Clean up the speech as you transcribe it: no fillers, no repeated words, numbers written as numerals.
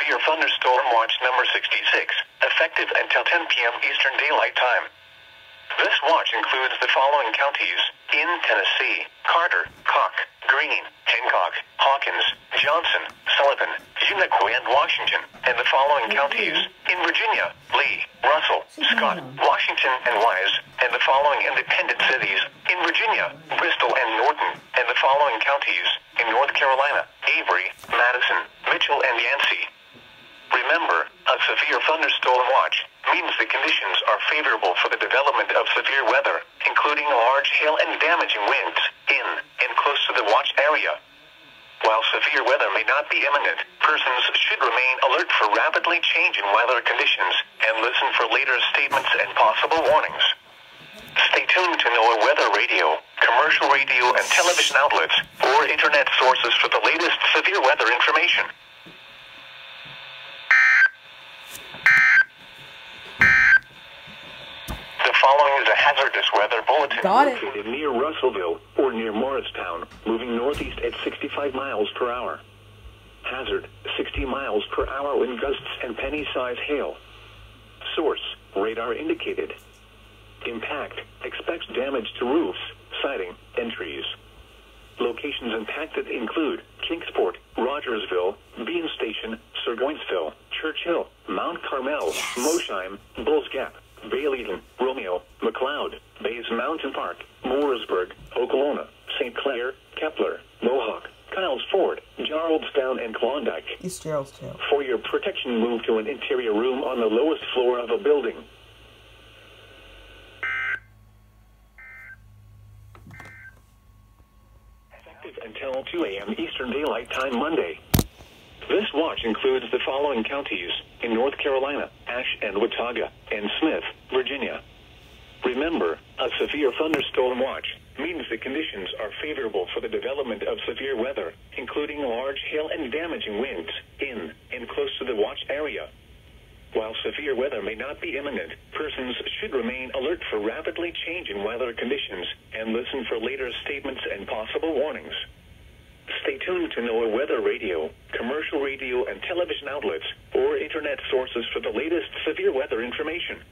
Severe Thunderstorm Watch number 66, effective until 10 p.m. Eastern Daylight Time. This watch includes the following counties in Tennessee: Carter, Cook, Greene, Hancock, Hawkins, Johnson, Sullivan, Unicoi, and Washington, and the following counties in Virginia: Lee, Russell, Scott, Washington, and Wise, and the following independent cities in Virginia: Bristol and Norton, and the following counties in North Carolina: Avery, Madison, Mitchell, and Yancey. Remember, a severe thunderstorm watch means the conditions are favorable for the development of severe weather, including large hail and damaging winds, in and close to the watch area. While severe weather may not be imminent, persons should remain alert for rapidly changing weather conditions and listen for later statements and possible warnings. Stay tuned to NOAA weather radio, commercial radio and television outlets, or internet sources for the latest severe weather information. The following is a hazardous weather bulletin. Got it. Located near Russellville or near Morristown, moving northeast at 65 miles per hour. Hazard, 60 miles per hour wind gusts and penny-size hail. Source, radar indicated. Impact, expects damage to roofs, siding, and trees. Locations impacted include Kingsport, Rogersville, Bean Station, Burgoynesville, Churchill, Mount Carmel, Mosheim, Bulls Gap, Baileyton, Romeo, McLeod, Bays Mountain Park, Mooresburg, Okolona, St. Clair, Kepler, Mohawk, Kyles Ford, Geraldstown, and Klondike. East Geraldstown. For your protection, move to an interior room on the lowest floor of a building. Effective until 2 a.m. Eastern Daylight Time Monday. This watch includes the following counties in North Carolina: Ashe and Watauga, and Smith, Virginia. Remember, a severe thunderstorm watch means the conditions are favorable for the development of severe weather, including large hail and damaging winds, in and close to the watch area. While severe weather may not be imminent, persons should remain alert for rapidly changing weather conditions and listen for later statements and possible warnings. Stay tuned to NOAA weather radio, commercial radio and television outlets, or internet sources for the latest severe weather information.